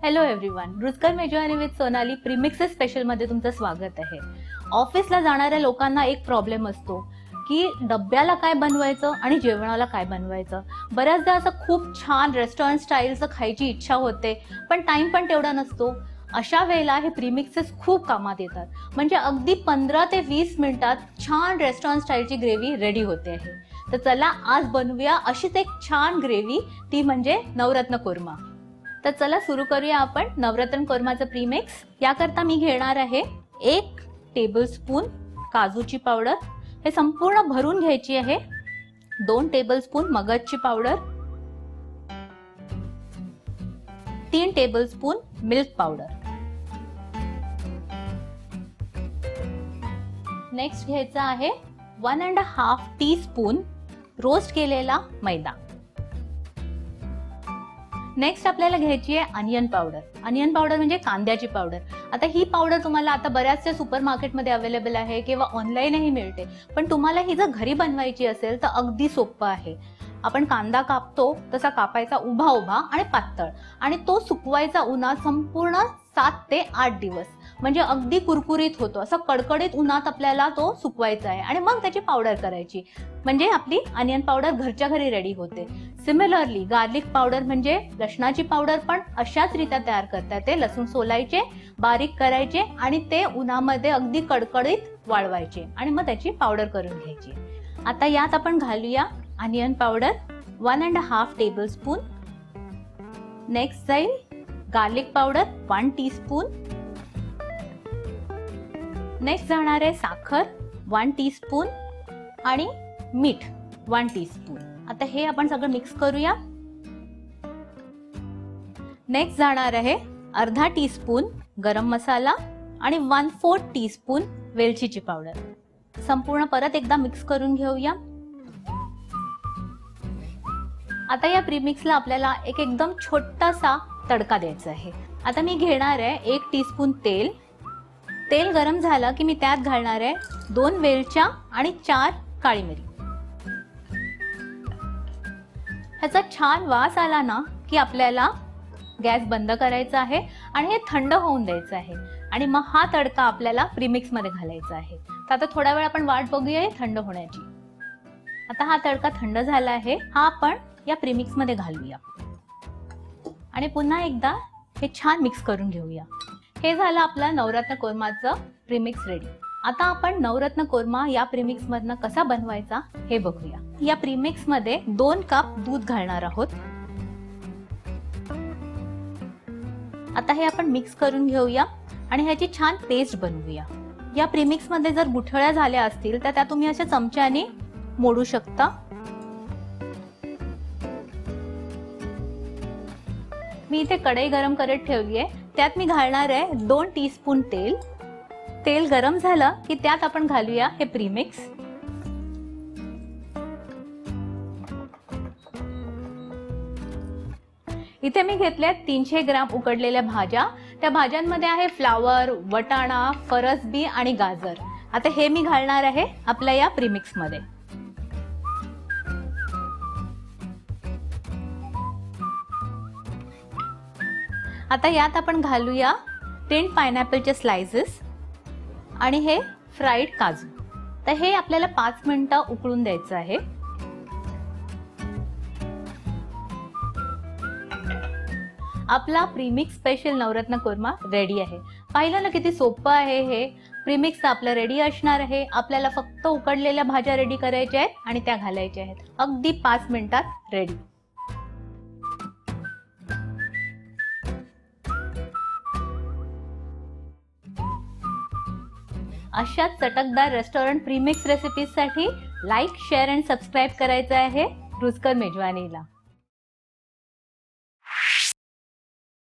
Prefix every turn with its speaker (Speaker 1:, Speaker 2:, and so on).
Speaker 1: Hello everyone, रुचकर मेजवानी with Sonali premixes special मध्ये तुमचं स्वागत आहे. ऑफिसला जाणाऱ्या लोकांना एक प्रॉब्लेम असतो की डब्याला काय बनवायचं आणि जेवणाला काय बनवायचं. बऱ्याचदा असं खूप छान रेस्टॉरंट स्टाईलचं खायची इच्छा होते, पण टाइम पण तेवढा नसतो. अशा वेळेला हे प्रीमिक्सेस खूप कामात येतात. म्हणजे अगदी 15 ते 20 मिनिटात छान रेस्टॉरंट स्टाईलची ग्रेव्ही रेडी होते आहे. तर चला आज बनवूया अशीच एक छान ग्रेव्ही, ती म्हणजे नवरत्न कोरमा. तर चला सुरू करूया आपण नवरत्न कोरमाचं प्रीमिक्स. याकरता मी घेणार आहे 1 टेबलस्पून काजूची पावडर, हे संपूर्ण भरून घ्यायची आहे. 2 टेबलस्पून मगजची powder, 3 tablespoon milk powder. Next घ्यायचा आहे 1.5 टीस्पून रोस्ट केलेला मैदा. नेक्स्ट आपल्याला घ्यायची आहे अनियन पावडर. अनियन पावडर म्हणजे कांद्याची पावडर. आता ही पावडर तुम्हाला आता बऱ्याचशा सुपर मार्केटमध्ये अवेलेबल आहे किंवा ऑनलाईनही मिळते, पण तुम्हाला ही जर घरी बनवायची असेल तर अगदी सोपं आहे. आपण कांदा कापतो तसा कापायचा उभा उभा आणि पातळ, आणि तो सुकवायचा उन्हात संपूर्ण 7 ते 8 दिवस. म्हणजे अगदी कुरकुरीत होतो. असं कडकडीत उन्हात आपल्याला तो सुकवायचा आहे आणि मग त्याची पावडर करायची. म्हणजे आपली अनियन पावडर घरच्या घरी रेडी होते. सिमिलरली गार्लिक पावडर म्हणजे लसणाची पावडर पण अशाच रीत्या तयार करता येते. लसूण सोलायचे, बारीक करायचे आणि ते उन्हामध्ये अगदी कडकडीत वाळवायचे आणि मग त्याची पावडर करून घ्यायची. आता यात आपण घालूया अनियन पावडर 1.5 टेबलस्पून. नेक्स्ट जाईल गार्लिक पावडर 1 टीस्पून. नेक्स्ट जाणार आहे साखर 1 टीस्पून आणि मीठ 1 टीस्पून. आता हे आपण सगळं मिक्स करूया. नेक्स्ट जाणार आहे अर्धा टीस्पून गरम मसाला आणि 1/4 टीस्पून वेलचीची पावडर. संपूर्ण परत एकदा मिक्स करून घेऊया. आता या प्रीमिक्सला आपल्याला एक एकदम छोटासा तडका द्यायचा आहे. आता मी घेणार आहे 1 टीस्पून तेल. तेल गरम झालं की मी त्यात घालणार आहे 2 वेलच्या आणि 4 काळी मिरी. ह्याचा छान वास आला ना की आपल्याला गॅस बंद करायचा आहे आणि हे थंड होऊन द्यायचं आहे. आणि मग हा तडका आपल्याला प्रीमिक्स मध्ये घालायचा आहे. तर आता थोडा वेळ आपण वाट बघूया थंड होण्याची. आता हा तडका थंड झाला आहे, हा आपण या प्रीमिक्स मध्ये घालूया आणि पुन्हा एकदा हे छान मिक्स करून घेऊया. हे झालं आपला नवरत्न कोरमाचं प्रीमिक्स रेडी. आता आपण नवरत्न कोरमा या प्रीमिक्स मधनं कसा बनवायचा हे बघूया. या प्रीमिक्स मध्ये 2 कप दूध घालणार आहोत. आता हे आपण मिक्स करून घेऊया आणि ह्याची छान पेस्ट बनवूया. या प्रीमिक्स मध्ये जर गुठळ्या झाल्या असतील तर त्या तुम्ही अशा चमच्याने मोडू शकता. मी इथे कढई गरम करत ठेवली आहे. त्यात मी घालणार आहे 2 टीस्पून तेल. तेल गरम झालं की त्यात आपण घालूया हे प्रीमिक्स. इथे मी घेतल्या 300 ग्राम उकडलेल्या भाज्या. त्या भाज्यांमध्ये आहे फ्लावर, वटाणा, फरसबी आणि गाजर. आता हे मी घालणार आहे आपल्या या प्रीमिक्स मध्ये. आता यात आपण घालूया 10 पायनॅपलचे स्लाइसेस आणि हे फ्राईड काजू. तर हे आपल्याला 5 मिनिटं उकळून द्यायचं आहे. आपला प्रीमिक्स स्पेशल नवरत्न कोरमा रेडी आहे. पाहिलं ना किती सोपं आहे हे. प्रीमिक्स आपलं रेडी असणार आहे. आपल्याला फक्त उकडलेल्या भाज्या रेडी करायच्या आहेत आणि त्या घालायच्या आहेत. अगदी 5 मिनिटात रेडी. अशाच चटकदार रेस्टॉरंट प्रीमिक्स रेसिपीजसाठी लाईक, शेअर आणि सबस्क्राईब करायचं आहे रुचकर मेजवानीला.